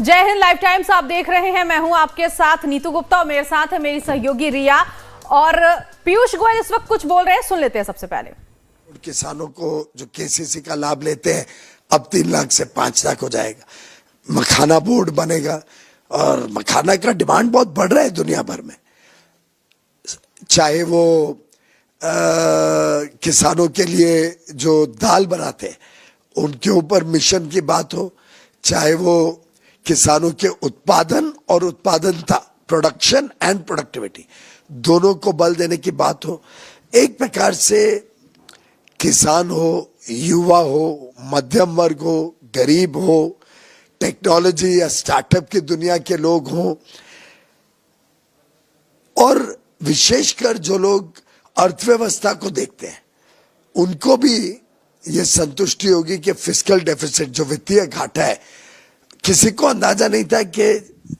जय Hind live times आप देख रहे हैं। मैं हूं आपके साथ नीतू गुप्ता और मेरे साथ है मेरी सहयोगी रिया और पीयूष गोयल इस वक्त कुछ बोल रहे हैं, सुन लेते हैं। सबसे पहले किसानों को जो केसीसी का लाभ लेते हैं अब 3 लाख से 5 लाख हो जाएगा। मखाना बोर्ड बनेगा और मखाना का डिमांड बहुत बढ़ रहा है दुनिया भर में, चाहे वो किसानों के लिए जो दाल बनाते हैं उनके ऊपर मिशन की बात हो, चाहे वो किसानों के उत्पादन और उत्पादनता, प्रोडक्शन एंड प्रोडक्टिविटी दोनों को बल देने की बात हो। एक प्रकार से किसान हो, युवा हो, मध्यम वर्ग हो, गरीब हो, टेक्नोलॉजी या स्टार्टअप की दुनिया के लोग हों और विशेषकर जो लोग अर्थव्यवस्था को देखते हैं उनको भी ये संतुष्टि होगी कि फिस्कल डेफिसिट, जो वित्तीय घाटा है, किसी को अंदाजा नहीं था कि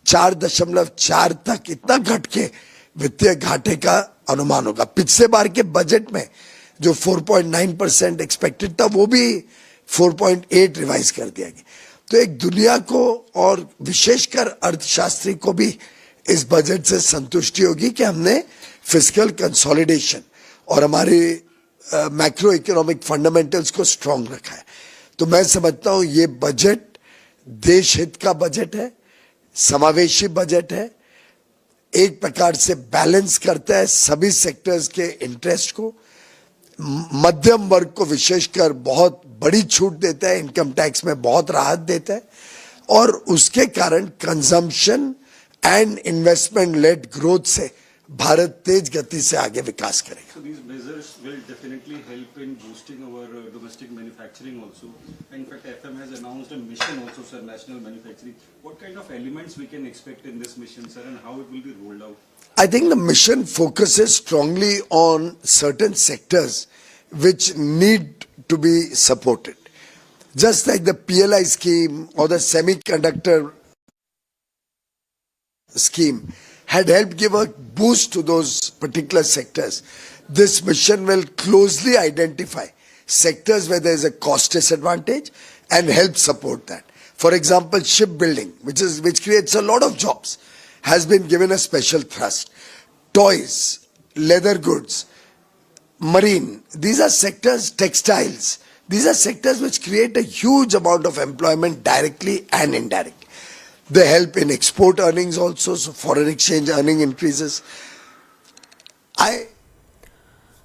4.4 तक इतना घट के वित्तीय घाटे का अनुमान होगा। पिछले बार के बजट में जो 4.9% एक्सपेक्टेड था वो भी 4.8 रिवाइज कर दिया गया। तो एक दुनिया को और विशेषकर अर्थशास्त्री को भी इस बजट से संतुष्टि होगी कि हमने फिस्कल कंसोलिडेशन और हमारे मैक्रो इकोनॉमिक फंडामेंटल्स को स्ट्रांग रखा है। तो मैं समझता हूं ये बजट देश हित का बजट है, समावेशी बजट है, एक प्रकार से बैलेंस करता है सभी सेक्टर्स के इंटरेस्ट को, मध्यम वर्ग को विशेषकर बहुत बड़ी छूट देता है, इनकम टैक्स में बहुत राहत देता है और उसके कारण consumption and investment led growth से भारत तेज गति से आगे विकास करेगा। So these measures will definitely help in boosting our domestic manufacturing also. In fact, FM has announced a mission also, sir, national manufacturing. What kind of elements we can expect in this mission, sir, and how it will be rolled out? I think the mission focuses strongly on certain sectors which need to be supported. Just like the PLI scheme or the semiconductor scheme had helped give a boost to those particular sectors. This mission will closely identify sectors where there is a cost disadvantage and help support that. For example, shipbuilding, which creates a lot of jobs, has been given a special thrust. Toys, leather goods, marine, these are sectors, textiles, these are sectors which create a huge amount of employment directly and indirectly. They help in export earnings also, so foreign exchange earning increases.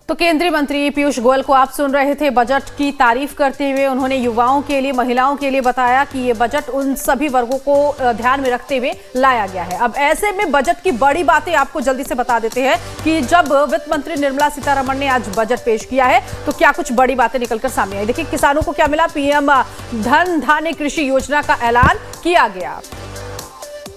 तो केंद्रीय मंत्री पीयूष गोयल को आप सुन रहे थे। Budget की तारीफ करते हुए उन्होंने युवाओं के लिए, महिलाओं के लिए बताया कि ये बजट उन सभी वर्गों को ध्यान में रखते हुए लाया गया है। अब ऐसे में बजट की बड़ी बातें आपको जल्दी से बता देते हैं कि जब वित्त मंत्री निर्मला सीतारमण ने आज बजट पेश किया है तो क्या कुछ बड़ी बातें निकलकर सामने आई। देखिए किसानों को क्या मिला, पीएम धन धान्य कृषि योजना का ऐलान किया गया।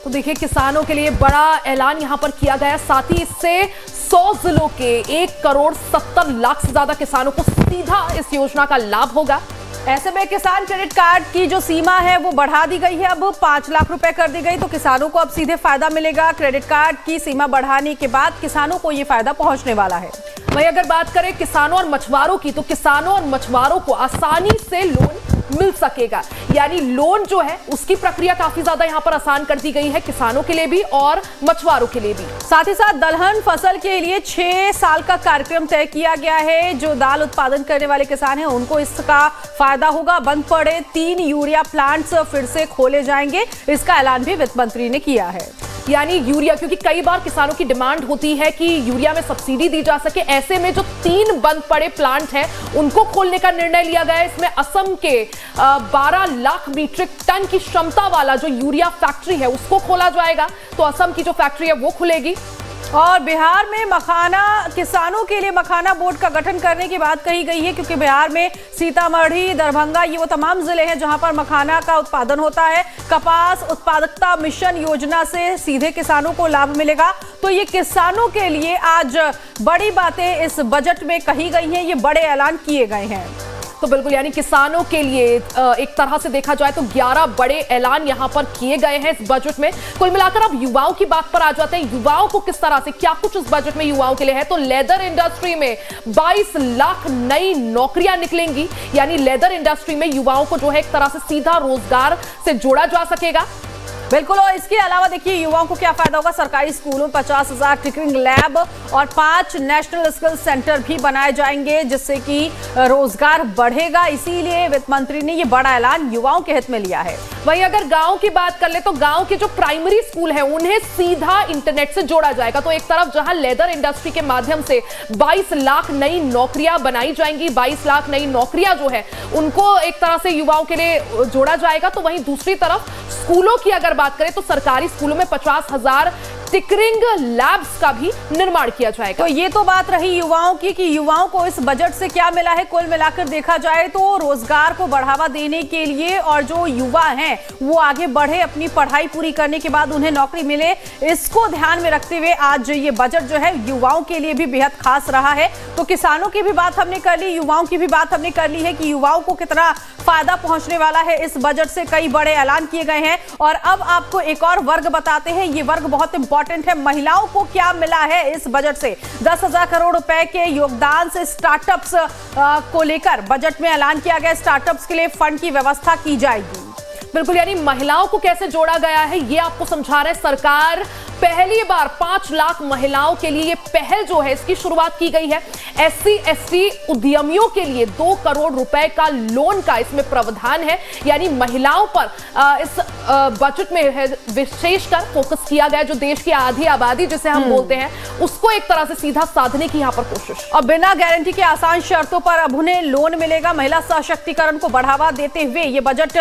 तो देखिए किसानों के लिए बड़ा ऐलान यहां पर किया गया, साथ ही इससे 100 जिलों के 1,70,00,000 से ज्यादा किसानों को सीधा इस योजना का लाभ होगा। ऐसे में किसान क्रेडिट कार्ड की जो सीमा है वो बढ़ा दी गई है, अब 5 लाख रुपए कर दी गई, तो किसानों को अब सीधे फायदा मिलेगा। क्रेडिट कार्ड की सीमा बढ़ाने के बाद किसानों को ये फायदा पहुंचने वाला है। वहीं अगर बात करें किसानों और मछुआरों की, तो किसानों और मछुआरों को आसानी से लोन मिल सकेगा, यानी लोन जो है उसकी प्रक्रिया काफी ज्यादा यहां पर आसान कर दी गई है, किसानों के लिए भी और मछुआरों के लिए भी। साथ ही साथ दलहन फसल के लिए 6 साल का कार्यक्रम तय किया गया है। जो दाल उत्पादन करने वाले किसान हैं उनको इसका फायदा होगा। बंद पड़े 3 यूरिया प्लांट्स फिर से खोले जाएंगे, इसका ऐलान भी वित्त मंत्री ने किया है। यानी यूरिया, क्योंकि कई बार किसानों की डिमांड होती है कि यूरिया में सब्सिडी दी जा सके, ऐसे में जो 3 बंद पड़े प्लांट हैं उनको खोलने का निर्णय लिया गया है। इसमें असम के 12 लाख मीट्रिक टन की क्षमता वाला जो यूरिया फैक्ट्री है उसको खोला जाएगा, तो असम की जो फैक्ट्री है वो खुलेगी। और बिहार में मखाना किसानों के लिए मखाना बोर्ड का गठन करने की बात कही गई है, क्योंकि बिहार में सीतामढ़ी, दरभंगा, ये वो तमाम जिले हैं जहां पर मखाना का उत्पादन होता है। कपास उत्पादकता मिशन योजना से सीधे किसानों को लाभ मिलेगा। तो ये किसानों के लिए आज बड़ी बातें इस बजट में कही गई हैं, ये बड़े ऐलान किए गए हैं। तो बिल्कुल, यानी किसानों के लिए एक तरह से देखा जाए तो 11 बड़े ऐलान यहां पर किए गए हैं इस बजट में। कुल मिलाकर अब युवाओं की बात पर आ जाते हैं। युवाओं को किस तरह से, क्या कुछ इस बजट में युवाओं के लिए है, तो लेदर इंडस्ट्री में 22 लाख नई नौकरियां निकलेंगी। यानी लेदर इंडस्ट्री में युवाओं को जो है एक तरह से सीधा रोजगार से जोड़ा जा सकेगा। बिल्कुल, और इसके अलावा देखिए युवाओं को क्या फायदा होगा। सरकारी स्कूलों में 50,000 टिकरिंग लैब और 5 नेशनल स्किल सेंटर भी बनाए जाएंगे, जिससे कि रोजगार बढ़ेगा। इसीलिए वित्त मंत्री ने ये बड़ा ऐलान युवाओं के हित में लिया है। वहीं अगर गांव की बात कर ले तो गांव के जो प्राइमरी स्कूल है उन्हें सीधा इंटरनेट से जोड़ा जाएगा। तो एक तरफ जहां लेदर इंडस्ट्री के माध्यम से 22 लाख नई नौकरियां बनाई जाएंगी, 22 लाख नई नौकरियां जो है उनको एक तरह से युवाओं के लिए जोड़ा जाएगा। तो वहीं दूसरी तरफ स्कूलों की अगर बात करें तो सरकारी स्कूलों में 50,000 टिकरिंग लैब्स का भी निर्माण किया जाएगा। तो ये तो बात रही युवाओं की कि युवाओं को इस बजट से क्या मिला है। कुल मिलाकर देखा जाए तो रोजगार को बढ़ावा देने के लिए और जो युवा हैं वो आगे बढ़े, अपनी पढ़ाई पूरी करने के बाद उन्हें नौकरी मिले, इसको ध्यान में रखते हुए आज ये बजट जो है युवाओं के लिए भी बेहद खास रहा है। तो किसानों की भी बात हमने कर ली, युवाओं की भी बात हमने कर ली है कि युवाओं को कितना फायदा पहुंचने वाला है इस बजट से। कई बड़े ऐलान किए गए हैं और अब आपको एक और वर्ग बताते हैं। ये वर्ग बहुत इंपॉर्टेंट है। महिलाओं को क्या मिला है इस बजट से? 10,000 करोड़ रुपए के योगदान से स्टार्टअप्स को लेकर बजट में ऐलान किया गया। स्टार्टअप्स के लिए फंड की व्यवस्था की जाएगी। बिल्कुल, यानी महिलाओं को कैसे जोड़ा गया है ये आपको समझा रहे। सरकार पहली बार 5 लाख महिलाओं के लिए ये पहल जो है इसकी शुरुआत की गई है। SC ST उद्यमियों के लिए 2 करोड़ रुपए का लोन का इसमें प्रावधान है। यानी महिलाओं पर इस बजट में है विशेषकर फोकस किया गया। जो देश की आधी आबादी जिसे हम बोलते हैं उसको एक तरह से सीधा साधने की यहाँ पर कोशिश। और बिना गारंटी के आसान शर्तों पर अब उन्हें लोन मिलेगा। महिला सशक्तिकरण को बढ़ावा देते हुए ये बजट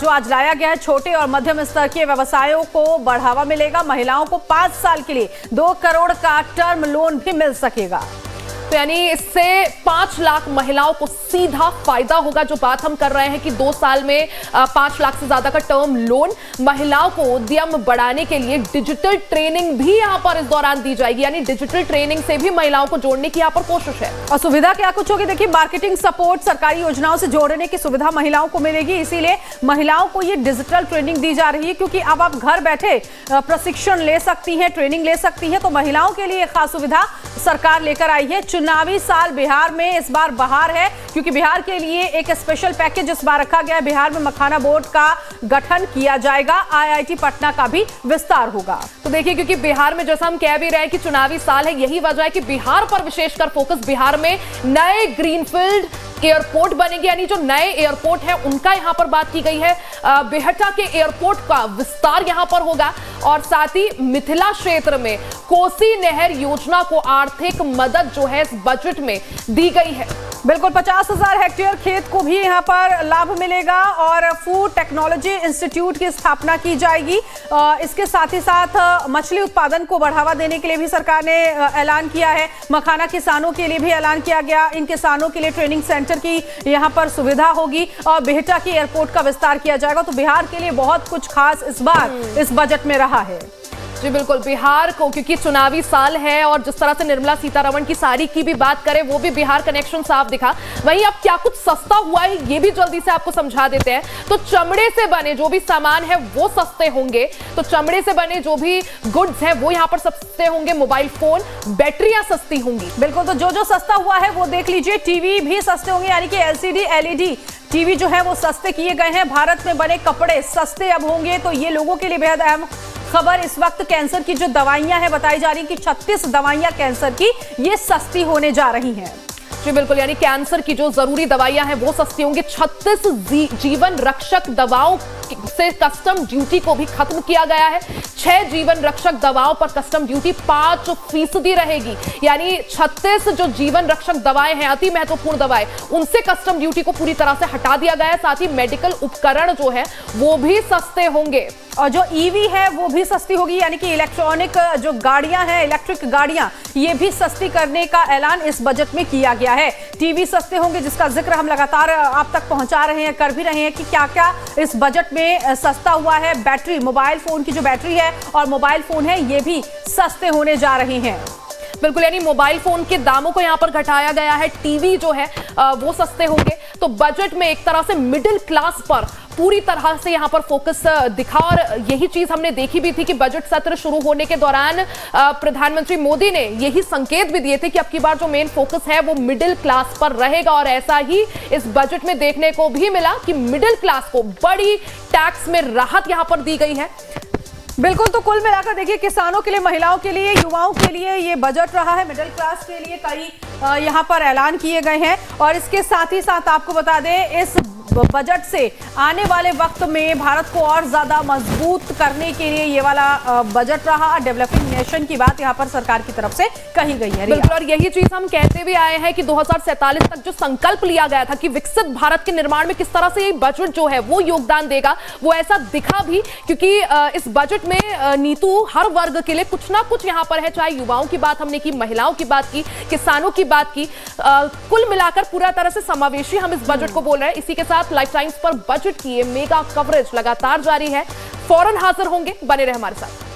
जो आज लाया गया है, छोटे और मध्यम स्तर के व्यवसायों को बढ़ावा मिलेगा। महिलाओं को 5 साल के लिए 2 करोड़ का टर्म लोन भी मिल सकेगा। तो यानी इससे 5 लाख महिलाओं को सीधा फायदा होगा। जो बात हम कर रहे हैं कि 2 साल में 5 लाख से ज्यादा का टर्म लोन, महिलाओं को उद्यम बढ़ाने के लिए डिजिटल ट्रेनिंग भी यहां पर इस दौरान दी जाएगी। यानी डिजिटल ट्रेनिंग से भी महिलाओं को जोड़ने की यहां पर कोशिश है। और सुविधा क्या कुछ होगी? देखिए, मार्केटिंग सपोर्ट, सरकारी योजनाओं से जोड़ने की सुविधा महिलाओं को मिलेगी। इसीलिए महिलाओं को ये डिजिटल ट्रेनिंग दी जा रही है, क्योंकि अब आप घर बैठे प्रशिक्षण ले सकती हैं, ट्रेनिंग ले सकती हैं। तो महिलाओं के लिए खास सुविधा सरकार लेकर आई है। चुनावी साल बिहार में इस बार बहार है, क्योंकि बिहार के लिए एक स्पेशल पैकेज इस बार रखा गया है। बिहार में मखाना बोर्ड का गठन किया जाएगा। IIT पटना का भी विस्तार होगा। तो देखिए, क्योंकि बिहार में जैसा हम कह भी रहे हैं कि चुनावी साल है, यही वजह है कि बिहार पर विशेषकर फोकस। बिहार में नए ग्रीनफील्ड एयरपोर्ट बनेंगे, यानी जो नए एयरपोर्ट है उनका यहां पर बात की गई है। बेहटा के एयरपोर्ट का विस्तार यहां पर होगा और साथ ही मिथिला क्षेत्र में कोसी नहर योजना को आर्थिक मदद जो है इस बजट में दी गई है। बिल्कुल, 50,000 हेक्टेयर खेत को भी यहाँ पर लाभ मिलेगा और फूड टेक्नोलॉजी इंस्टीट्यूट की स्थापना की जाएगी। इसके साथ ही साथ मछली उत्पादन को बढ़ावा देने के लिए भी सरकार ने ऐलान किया है। मखाना किसानों के लिए भी ऐलान किया गया। इन किसानों के लिए ट्रेनिंग सेंटर की यहाँ पर सुविधा होगी और बेहटा के एयरपोर्ट का विस्तार किया जाएगा। तो बिहार के लिए बहुत कुछ खास इस बार इस बजट में रहा है। जी बिल्कुल, बिहार को क्योंकि चुनावी साल है और जिस तरह से निर्मला सीतारमण की साड़ी की भी बात करें वो भी बिहार कनेक्शन साफ दिखा। वहीं अब क्या कुछ सस्ता हुआ है ये भी जल्दी से आपको समझा देते हैं। तो चमड़े से बने जो भी सामान है वो सस्ते होंगे। तो चमड़े से बने जो भी गुड्स हैं वो यहाँ पर सस्ते होंगे। मोबाइल फोन, बैटरियां सस्ती होंगी। बिल्कुल, तो जो सस्ता हुआ है वो देख लीजिए। टीवी भी सस्ते होंगे, यानी कि LCD LED टीवी जो है वो सस्ते किए गए हैं। भारत में बने कपड़े सस्ते अब होंगे। तो ये लोगों के लिए बेहद अहम खबर। इस वक्त कैंसर की जो दवाइयां हैं बताई जा रही कि 36 दवाइयां कैंसर की ये सस्ती होने जा रही हैं। जी बिल्कुल, यानी कैंसर की जो जरूरी दवाइयां हैं वो सस्ती होंगी। 36 जीवन रक्षक दवाओं से कस्टम ड्यूटी को भी खत्म किया गया है। 6 जीवन रक्षक दवाओं पर कस्टम ड्यूटी 5% रहेगी। यानी 36 जो जीवन रक्षक दवाएं हैं, अति महत्वपूर्ण दवाएं, उनसे कस्टम ड्यूटी को पूरी तरह से हटा दिया गया है। साथ ही मेडिकल उपकरण जो है वो भी सस्ते होंगे और जो EV है वो भी सस्ती होगी, यानी कि इलेक्ट्रॉनिक जो गाड़ियां हैं, इलेक्ट्रिक गाड़ियां, ये भी सस्ती करने का ऐलान इस बजट में किया गया है। टीवी सस्ते होंगे, जिसका जिक्र हम लगातार आप तक पहुंचा रहे हैं, कर भी रहे हैं कि क्या क्या इस बजट में सस्ता हुआ है। बैटरी, मोबाइल फोन की जो बैटरी है और मोबाइल फोन है ये भी सस्ते होने जा रहे हैं। बिल्कुल, यानी मोबाइल फोन के दामों को यहां पर घटाया गया है। टीवी जो है वो सस्ते होंगे। तो बजट में एक तरह से मिडिल क्लास पर पूरी तरह से यहां पर फोकस दिखा और यही चीज हमने देखी भी थी कि बजट सत्र शुरू होने के दौरान प्रधानमंत्री मोदी ने यही संकेत भी दिए थे कि अब की बार जो मेन फोकस है वो मिडिल क्लास पर रहेगा और ऐसा ही इस बजट में देखने को भी मिला कि मिडिल क्लास को बड़ी टैक्स में राहत यहां पर दी गई है। बिल्कुल, तो कुल मिलाकर देखिए किसानों के लिए, महिलाओं के लिए, युवाओं के लिए ये बजट रहा है। मिडिल क्लास के लिए कई यहाँ पर ऐलान किए गए हैं और इसके साथ ही साथ आपको बता दें इस बजट से आने वाले वक्त में भारत को और ज्यादा मजबूत करने के लिए ये वाला बजट रहा। डेवलपिंग नेशन की बात यहाँ पर सरकार की तरफ से कही गई है। बिल्कुल, और यही चीज हम कहते भी आए हैं कि 2047 तक जो संकल्प लिया गया था कि विकसित भारत के निर्माण में किस तरह से ये बजट जो है वो योगदान देगा, वो ऐसा दिखा भी, क्योंकि इस बजट में नीतू हर वर्ग के लिए कुछ ना कुछ यहाँ पर है। चाहे युवाओं की बात हमने की, महिलाओं की बात की, किसानों की बात की, कुल मिलाकर पूरा तरह से समावेशी हम इस बजट को बोल रहे हैं। इसी के साथ लाइफ टाइम्स पर बजट की ये मेगा कवरेज लगातार जारी है। फौरन हाजिर होंगे, बने रहे हमारे साथ।